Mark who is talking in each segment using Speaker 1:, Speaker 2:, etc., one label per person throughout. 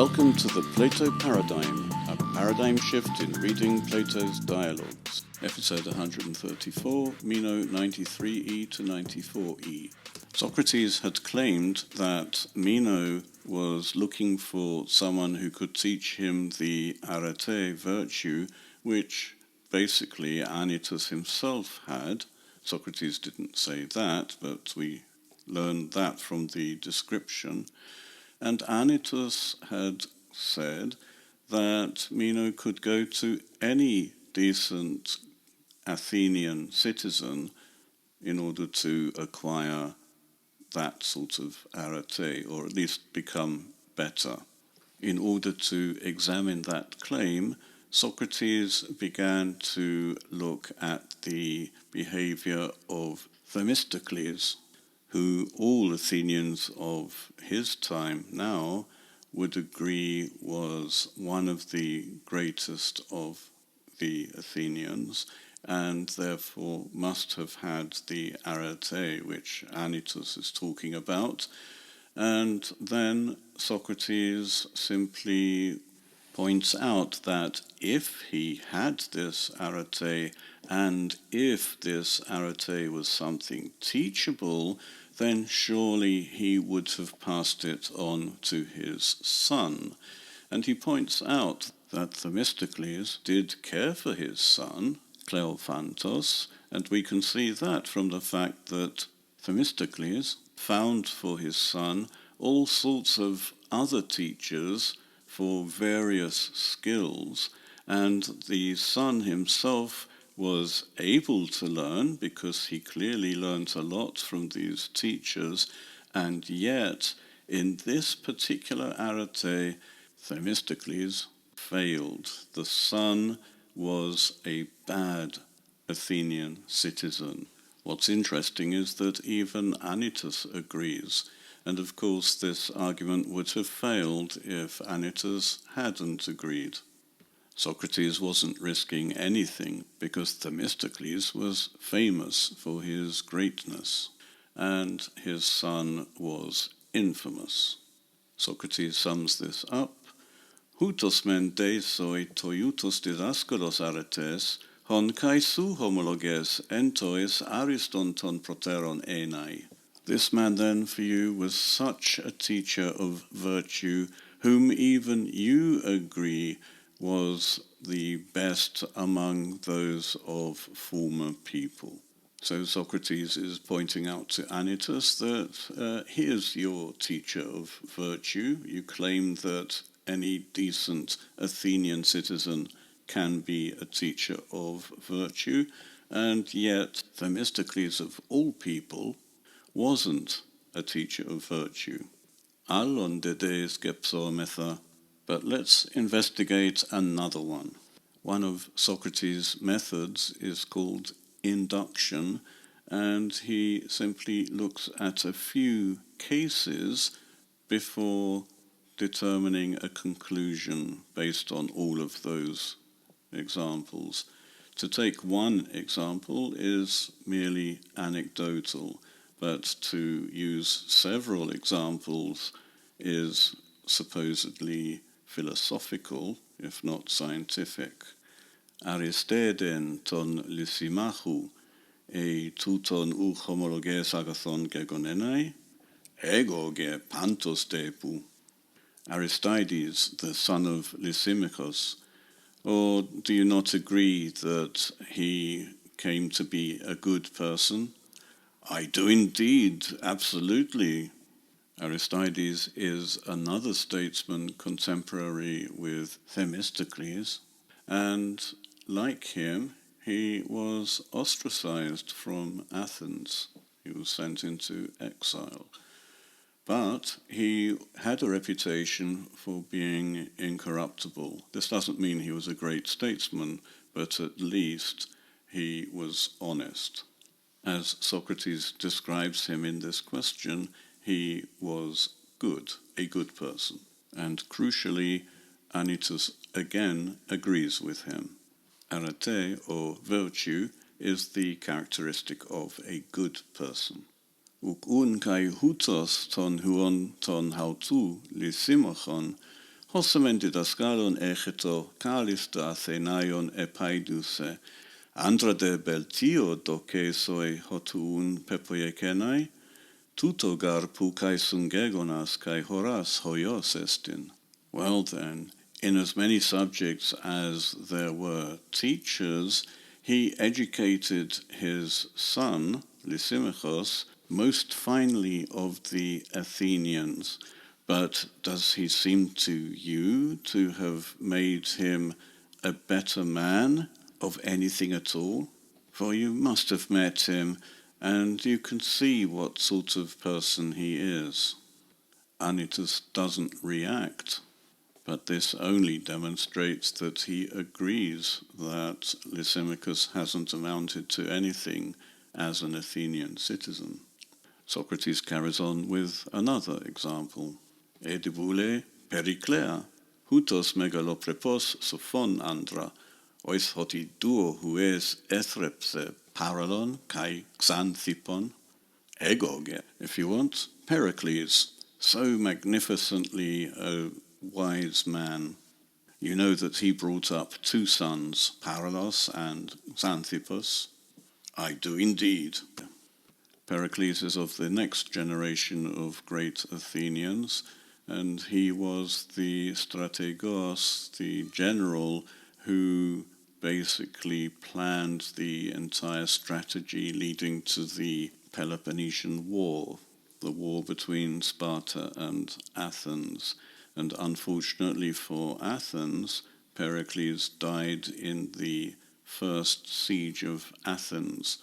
Speaker 1: Welcome to the Plato Paradigm, a paradigm shift in reading Plato's dialogues. Episode 134, Meno 93e to 94e. Socrates had claimed that Meno was looking for someone who could teach him the arete virtue, which basically Anytus himself had. Socrates didn't say that, but we learned that from the description. And Anytus had said that Meno could go to any decent Athenian citizen in order to acquire that sort of arete, or at least become better. In order to examine that claim, Socrates began to look at the behavior of Themistocles, who all Athenians of his time now would agree was one of the greatest of the Athenians, and therefore must have had the arete, which Anytus is talking about. And then Socrates simply points out that if he had this arete, and if this arete was something teachable, then surely he would have passed it on to his son. And he points out that Themistocles did care for his son, Cleophantos, and we can see that from the fact that Themistocles found for his son all sorts of other teachers for various skills, and the son himself was able to learn because he clearly learnt a lot from these teachers, and yet in this particular arete, Themistocles failed. The son was a bad Athenian citizen. What's interesting is that even Anytus agrees, and of course this argument would have failed if Anytus hadn't agreed. Socrates wasn't risking anything because Themistocles was famous for his greatness, and his son was infamous. Socrates sums this up. Houtos men deisoi toiutos didaskalos aretes, hon kai su homologes entois aristonton proteron enai. This man then for you was such a teacher of virtue, whom even you agree was the best among those of former people. So Socrates is pointing out to Anytus that here's your teacher of virtue. You claim that any decent Athenian citizen can be a teacher of virtue, and yet Themistocles of all people wasn't a teacher of virtue. Allon dedes gepsometha. But let's investigate another one. One of Socrates' methods is called induction, and he simply looks at a few cases before determining a conclusion based on all of those examples. To take one example is merely anecdotal, but to use several examples is supposedly philosophical, if not scientific. Aristiden ton lysimachu, touton ou homologes agathon gegonenai, ego ge pantos depu. Aristides, the son of Lysimachus, or do you not agree that he came to be a good person? I do indeed, absolutely. Aristides is another statesman contemporary with Themistocles, and like him, he was ostracized from Athens. He was sent into exile. But he had a reputation for being incorruptible. This doesn't mean he was a great statesman, but at least he was honest. As Socrates describes him in this question, he was good, a good person. And crucially, Anytus again agrees with him. Arete, or virtue, is the characteristic of a good person. Uk un kai hutos ton huon ton hautu lysimachon, Hossamen didaskalon echeto kalista Athenaion epaiduse, andra de beltio dokesoi hotuun pepoiekenai, tuto garpu kai sungegonas kai horas hoios estin. Well then, in as many subjects as there were teachers, he educated his son, Lysimachus, most finely of the Athenians. But does he seem to you to have made him a better man of anything at all? For you must have met him, and you can see what sort of person he is. Anytus doesn't react, but this only demonstrates that he agrees that Lysimachus hasn't amounted to anything as an Athenian citizen. Socrates carries on with another example. Edibule Periclea, hutos megaloprepos sophon andra, ois hoti duo hues ethrepse paralon kai xanthipon. Egoge, if you want, Pericles, so magnificently a wise man. You know that he brought up two sons, Paralos and Xanthippus. I do indeed. Pericles is of the next generation of great Athenians, and he was the strategos, the general who basically planned the entire strategy leading to the Peloponnesian War, the war between Sparta and Athens. And unfortunately for Athens, Pericles died in the first siege of Athens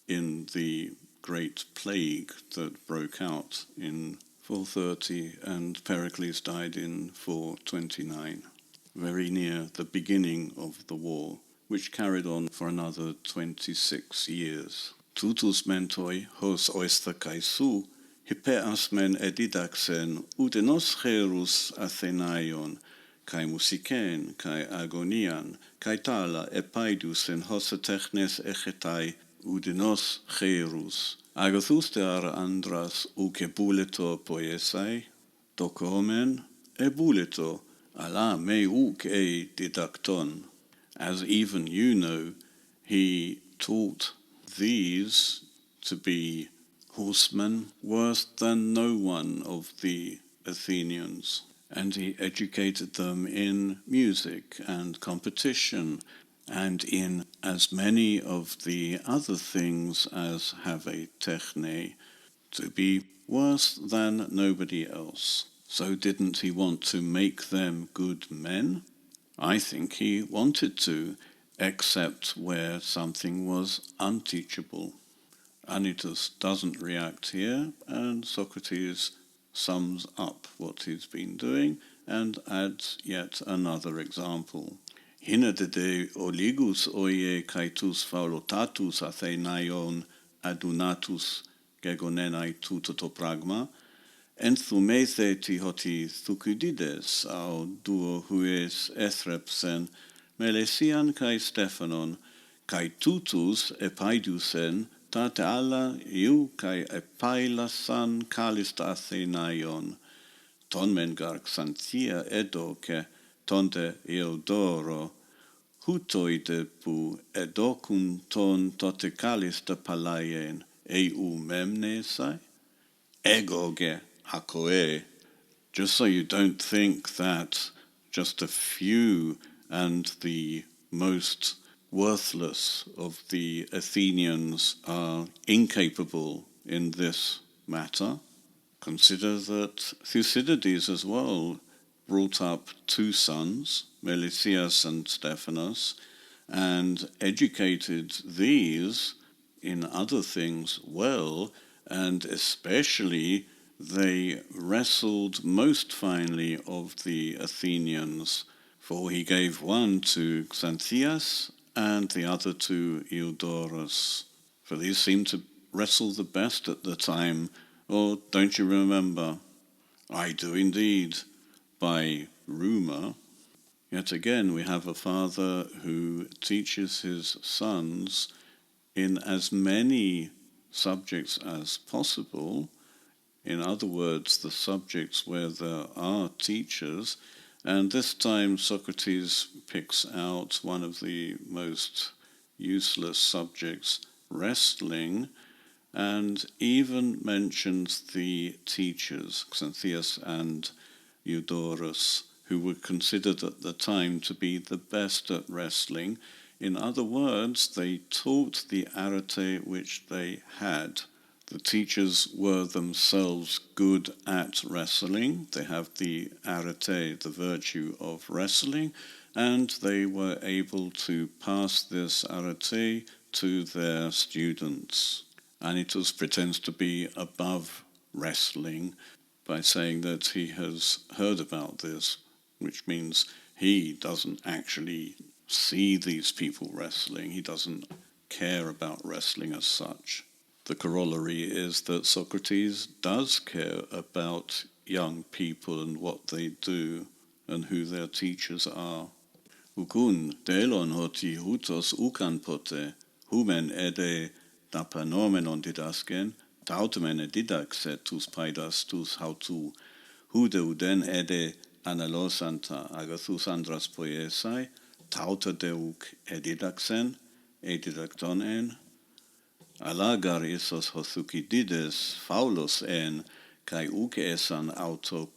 Speaker 1: in the Great Plague that broke out in 430, and Pericles died in 429, very near the beginning of the war, which carried on for another 26 years. Tutus mentoi hos oista kaisu, hypeas men edidaxen udenos cherus Athenaion, kai musiken, kai agonian, kai tala epaidusen hosa technes echetai udenos cherus. Agathus de ara andras uke buleto poiesai, docomen e buleto, ala me uke e didacton. As even you know, he taught these to be horsemen worse than no one of the Athenians, and he educated them in music and competition, and in as many of the other things as have a techne, to be worse than nobody else. So didn't he want to make them good men? I think he wanted to, except where something was unteachable. Anytus doesn't react here, and Socrates sums up what he's been doing and adds yet another example. Hinedede oligus oie kaitus faulotatus Athenaion adunatus gegonenai tutoto pragma, enthumethe ti hoti Thucydides au duo hues ethrepsen melesian kai Stephanon, kai tutus epaidusen tate alla iu kai epailasan kalista Athenaion, ton mengar xanthia edoke tonte Eudoro, hutoide pu edocun ton tote calista palaien eu memnesai, egoge akoe. Just so you don't think that just a few and the most worthless of the Athenians are incapable in this matter, consider that Thucydides as well brought up two sons, Melesias and Stephanos, and educated these in other things well, and especially they wrestled most finely of the Athenians, for he gave one to Xanthias and the other to Eudorus, for these seemed to wrestle the best at the time. Or don't you remember? I do indeed. By rumour. Yet again we have a father who teaches his sons in as many subjects as possible, in other words, the subjects where there are teachers, And this time Socrates picks out one of the most useless subjects, wrestling, and even mentions the teachers, Xanthias and Eudorus, who were considered at the time to be the best at wrestling. In other words, they taught the arete which they had. The teachers were themselves good at wrestling. They have the arete, the virtue of wrestling, and they were able to pass this arete to their students. Anytus pretends to be above wrestling by saying that he has heard about this, which means he doesn't actually see these people wrestling. He doesn't care about wrestling as such. The corollary is that Socrates does care about young people and what they do and who their teachers are. Ukun delon hoti hutos ukan pote, humen ede dapanomenon didasken, tautemene didaxe tus paidas tus hautu, hudeuden ede analosanta agathus andras poiesai, tauta deuk edidaxen, edidactonen, alagar isos ho Thucydides faulos en, kai uke esan auto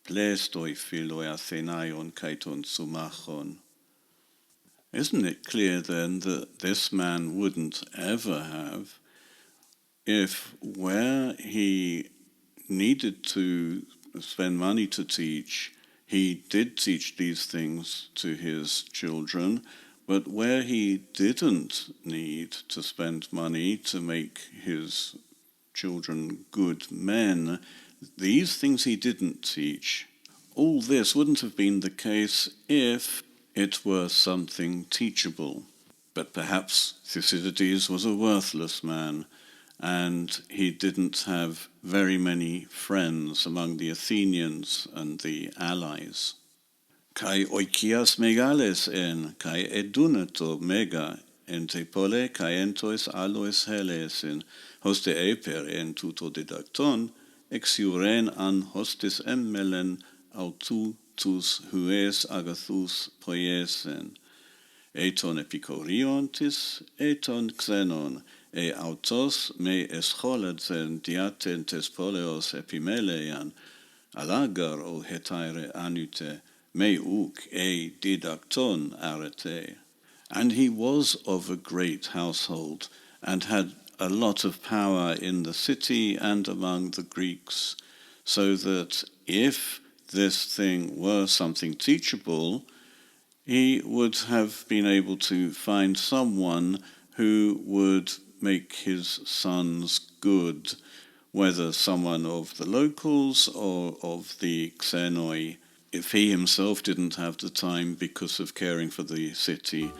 Speaker 1: plestoi philoi Athenaion kaiton sumachon. Isn't it clear then that this man wouldn't ever have, if where he needed to spend money to teach, he did teach these things to his children, but where he didn't need to spend money to make his children good men, these things he didn't teach. All this wouldn't have been the case if it were something teachable. But perhaps Thucydides was a worthless man, and he didn't have very many friends among the Athenians and the allies. Kai oikias megales en, kai eduneto mega, en te pole kai entois alois helesin, hoste eper en tuto didacton, exiuren an hostis emmelen autu tus hues agathus poiesen, eton epicuriontis, eton xenon, e autos me escholeten diaten tes poleos epimeleian, alagar o hetaire anute, me uc e didacton arete. And he was of a great household, and had a lot of power in the city and among the Greeks, so that if this thing were something teachable, he would have been able to find someone who would make his sons good, whether someone of the locals or of the xenoi, if he himself didn't have the time because of caring for the city,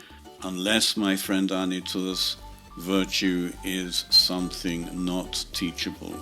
Speaker 1: unless, my friend Anytus, virtue is something not teachable.